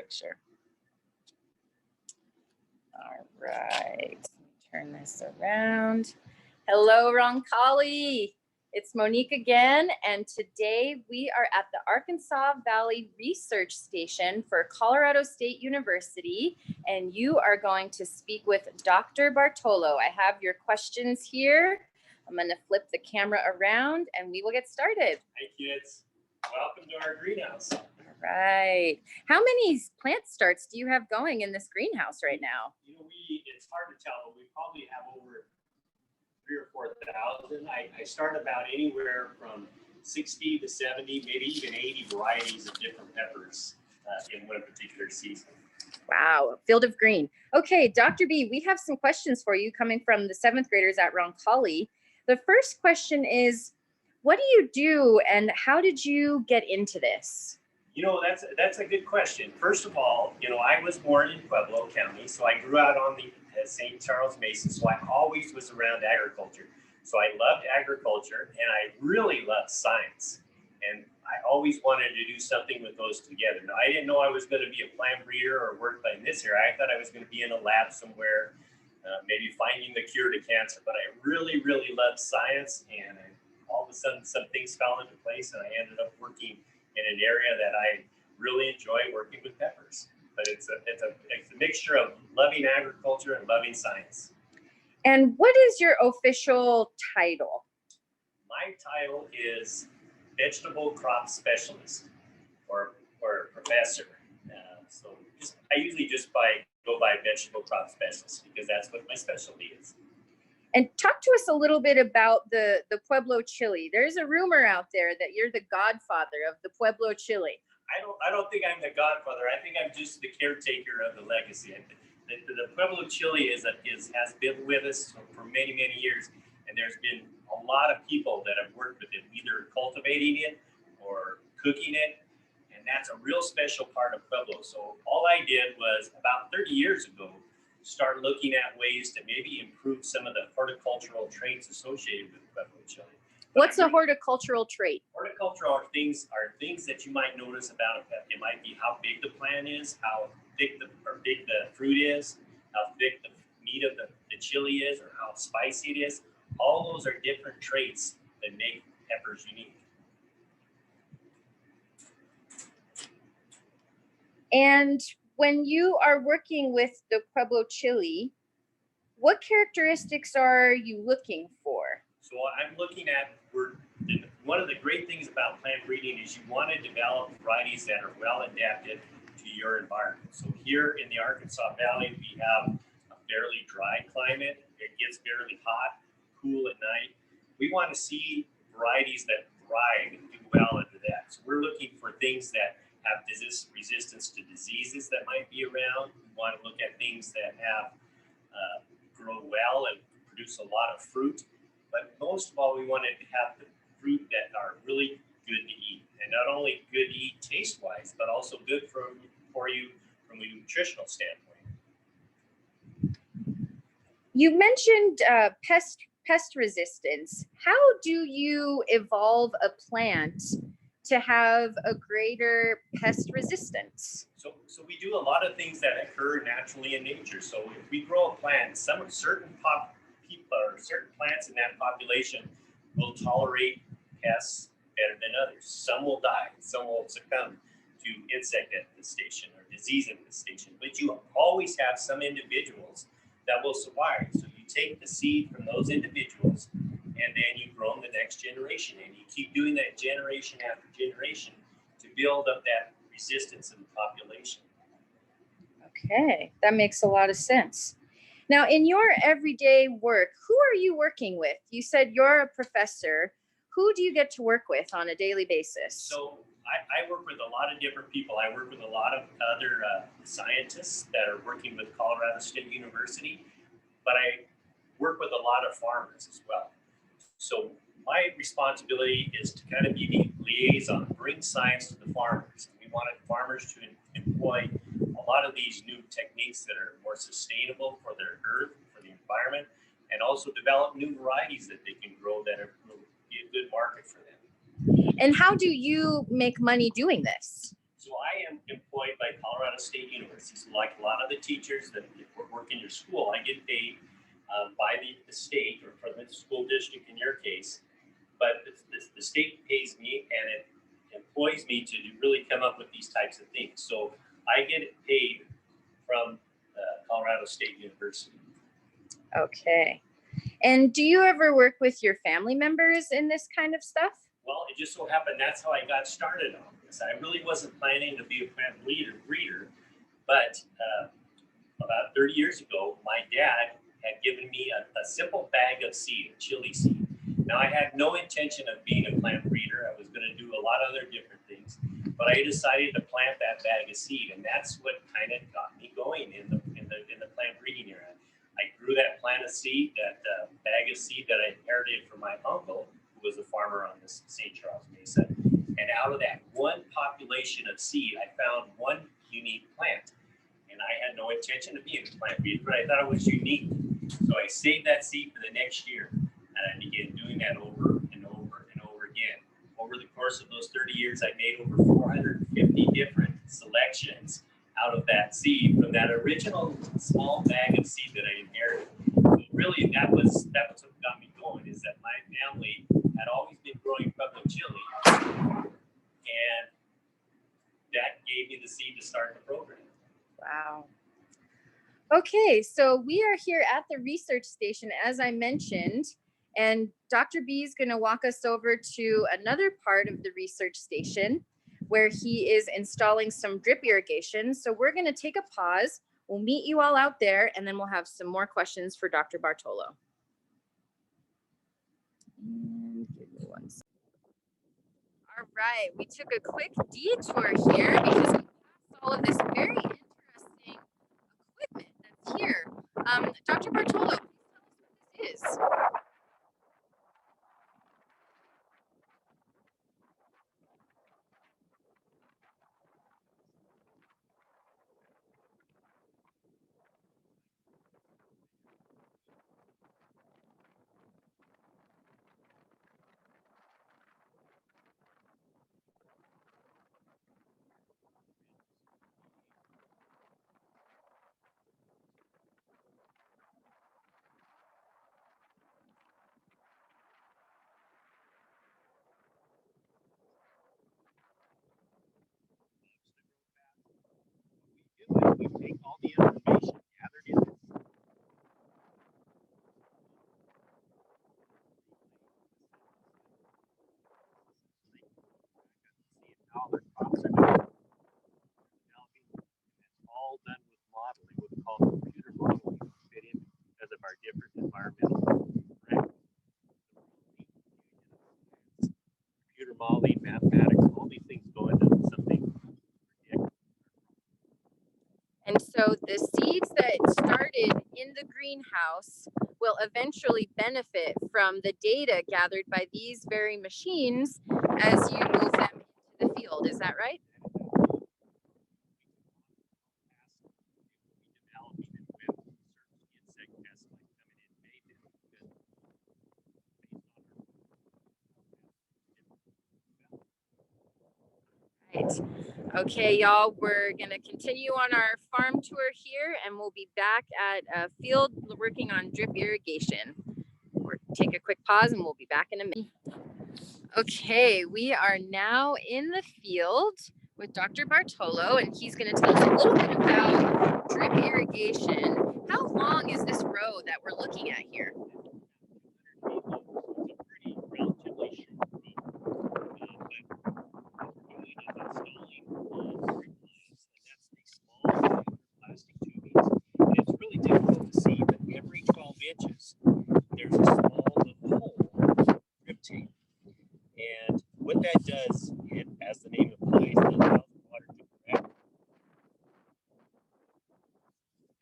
picture. All right, turn this around. Hello, Roncalli. It's Monique again, and today we are at the Arkansas Valley Research Station for Colorado State University, and you are going to speak with Dr. Bartolo. I have your questions here. I'm going to flip the camera around, and we will get started. Hey, kids. Welcome to our greenhouse. All right. How many plant starts do you have going in this greenhouse right now? You know, it's hard to tell, but we probably have over 3,000 or 4,000. I start about anywhere from 60 to 70, maybe even 80 varieties of different peppers in one particular season. Wow, field of green. Okay, Dr. B, we have some questions for you coming from the 7th graders at Roncalli. The first question is, what do you do and how did you get into this? You know, that's a good question. First of all, you know, I was born in Pueblo County, so I grew out on the St. Charles Mesa, so I always was around agriculture. So I loved agriculture and I really loved science. And I always wanted to do something with those together. Now, I didn't know I was going to be a plant breeder or work in this area. I thought I was going to be in a lab somewhere, maybe finding the cure to cancer. But I really, really loved science, and all of a sudden some things fell into place, and I ended up working in an area that I really enjoy, working with peppers. But it's a mixture of loving agriculture and loving science. And what is your official title? My title is vegetable crop specialist or professor. So I usually just go by vegetable crop specialist because that's what my specialty is. And talk to us a little bit about the Pueblo Chile. There's a rumor out there that you're the godfather of the Pueblo Chile. I don't think I'm the godfather. I think I'm just the caretaker of the legacy. The Pueblo Chile has been with us for many, many years, and there's been a lot of people that have worked with it, either cultivating it or cooking it, and that's a real special part of Pueblo. So all I did was about 30 years ago start looking at ways to maybe improve some of the horticultural traits associated with Pueblo Chile. What's a horticultural trait? Horticultural are things that you might notice about a pepper. It might be how big the plant is, how big the fruit is, how thick the meat of the chili is, or how spicy it is. All those are different traits that make peppers unique. And when you are working with the Pueblo Chile, what characteristics are you looking for? So I'm looking at, one of the great things about plant breeding is you want to develop varieties that are well adapted to your environment. So here in the Arkansas Valley, we have a fairly dry climate. It gets fairly hot, cool at night. We want to see varieties that thrive and do well into that. So we're looking for things that have resistance to diseases that might be around. We want to look at things that have grow well and produce a lot of fruit. But most of all, we wanted to have the fruit that are really good to eat. And not only good to eat taste-wise, but also good for you from a nutritional standpoint. You mentioned pest resistance. How do you evolve a plant to have a greater pest resistance? So we do a lot of things that occur naturally in nature. So if we grow a plant, certain plants in that population will tolerate pests better than others. Some will die, some will succumb to insect infestation or disease infestation, but you always have some individuals that will survive. So you take the seed from those individuals and then you grow them the next generation, and you keep doing that generation after generation to build up that resistance in the population. Okay, that makes a lot of sense. Now, in your everyday work, who are you working with? You said you're a professor. Who do you get to work with on a daily basis? So I work with a lot of different people. I work with a lot of other scientists that are working with Colorado State University, but I work with a lot of farmers as well. So my responsibility is to kind of be the liaison, bring science to the farmers. We wanted farmers to employ a lot of these new techniques that are more sustainable for their earth, for the environment, and also develop new varieties that they can grow that will be a good market for them. And how do you make money doing this? So So I am employed by Colorado State University. So like a lot of the teachers that work in your school, I get paid by the state or for the school district in your case. But the state pays me and it employs me to really come up with these types of things. So I get paid from Colorado State University. Okay. And do you ever work with your family members in this kind of stuff? Well, it just so happened that's how I got started on this. I really wasn't planning to be a plant breeder, but about 30 years ago, my dad had given me a simple bag of seed, chili seed. Now, I had no intention of being a plant breeder. I was going to do a lot of other different things, but I decided to plant that bag of seed, and that's what kind of got me going in the plant breeding era. I grew that plant of seed, that bag of seed that I inherited from my uncle, who was a farmer on this St. Charles Mesa. And out of that one population of seed, I found one unique plant. And I had no intention of being a plant breeder, but I thought it was unique. So I saved that seed for the next year. And I began doing that over and over and over again. Over the course of those 30 years, I made over 450 different selections out of that seed from that original small bag of seed that I inherited. So really, that was what got me going, is that my family had always been growing Pueblo Chile, and that gave me the seed to start the program. Wow. Okay, so we are here at the research station, as I mentioned, and Dr. B is going to walk us over to another part of the research station where he is installing some drip irrigation. So we're going to take a pause. We'll meet you all out there, and then we'll have some more questions for Dr. Bartolo. And give me one second. All right, we took a quick detour here because we passed all of this very interesting equipment that's here. Dr. Bartolo, please tell us what this is. We take all the information gathered in this. See how their crops are developing. And it's all done with modeling, what we call computer modeling, fit in because of our different environmental practices. Computer modeling, mathematics, all these things go into something. And so the seeds that started in the greenhouse will eventually benefit from the data gathered by these very machines as you move them into the field. Is that right? Right. Okay, y'all, we're going to continue on our farm tour here, and we'll be back at a field working on drip irrigation. We'll take a quick pause, and we'll be back in a minute. Okay, we are now in the field with Dr. Bartolo, and he's going to tell us a little bit about drip irrigation. How long is this row that we're looking at here? Inches, there's a small little hole, drip tape. And what that does, as the name implies, it allows the water to evaporate.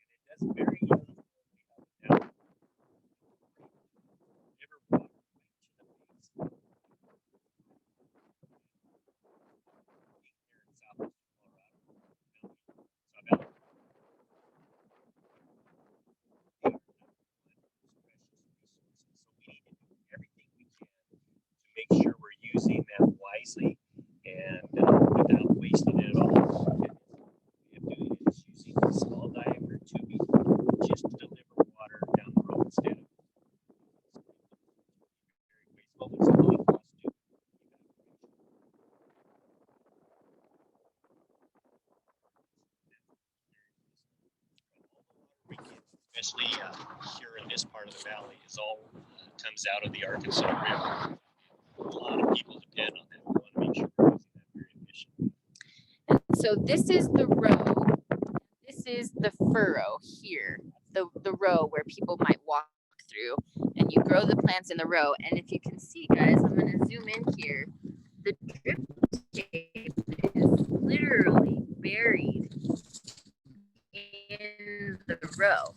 And it does very uniformly up and down. Never water right to the base. Here in southwestern Colorado, make sure we're using that wisely and without wasting it at all. especially here in this part of the valley, is all comes out of the Arkansas River. A lot of people depend on that. We want to make sure we're using that very efficiently. And so this is the row. This is the furrow here, the row where people might walk through, and you grow the plants in the row. And if you can see, guys, I'm going to zoom in here. The drip tape is literally buried in the row.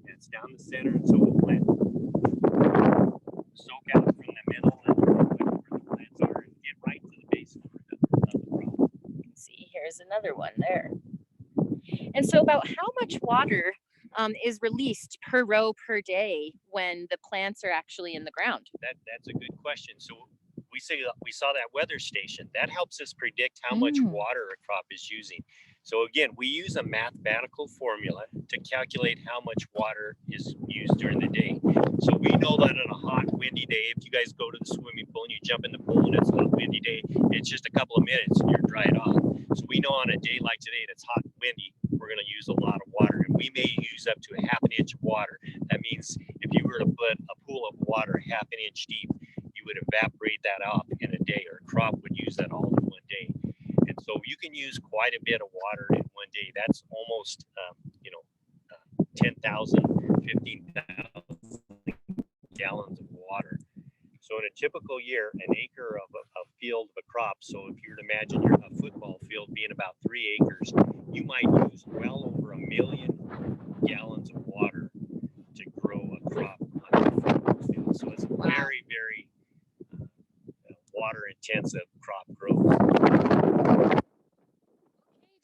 It's down the center, and so the plant soak out from the middle and where the plants are and get right to the base of the crop. You can see here's another one there. And so about how much water is released per row per day when the plants are actually in the ground? That's a good question. So we saw that weather station. That helps us predict how much water a crop is using. So again, we use a mathematical formula to calculate how much water is used during the day. So we know that on a hot, windy day, if you guys go to the swimming pool and you jump in the pool and it's a hot, windy day, it's just a couple of minutes and you're dried off. So we know on a day like today that's hot and windy, we're going to use a lot of water, and we may use up to a half an inch of water. That means if you were to put a pool of water half an inch deep, you would evaporate that off in a day, or a crop would use that all in one day. And so you can use quite a bit of water in one day. That's almost 10,000, 15,000 gallons of water. So in a typical year, an acre of a field of a crop, so if you were to imagine a football field being about 3 acres, you might use well over 1 million gallons of water to grow a crop on a football field. So it's a very, very water intensive crop growth.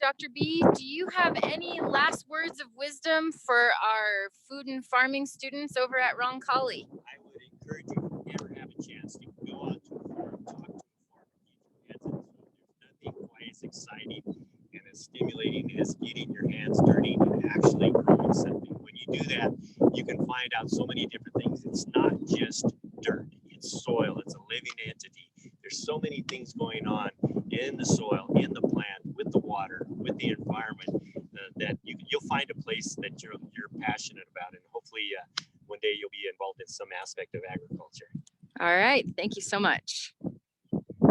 Dr. B, do you have any last words of wisdom for our food and farming students over at Roncalli? I would encourage you, if you ever have a chance, to go out to a farm, talk to a farmer, get your hands in the field. There's nothing quite as exciting and as stimulating as getting your hands dirty and actually growing something. When you do that, you can find out so many different things. It's not just dirt, it's soil, it's a living entity. There's so many things going on in the soil, in the plant, with the water, with the environment, that you'll find a place that you're passionate about, and hopefully one day you'll be involved in some aspect of agriculture. All right, thank you so much.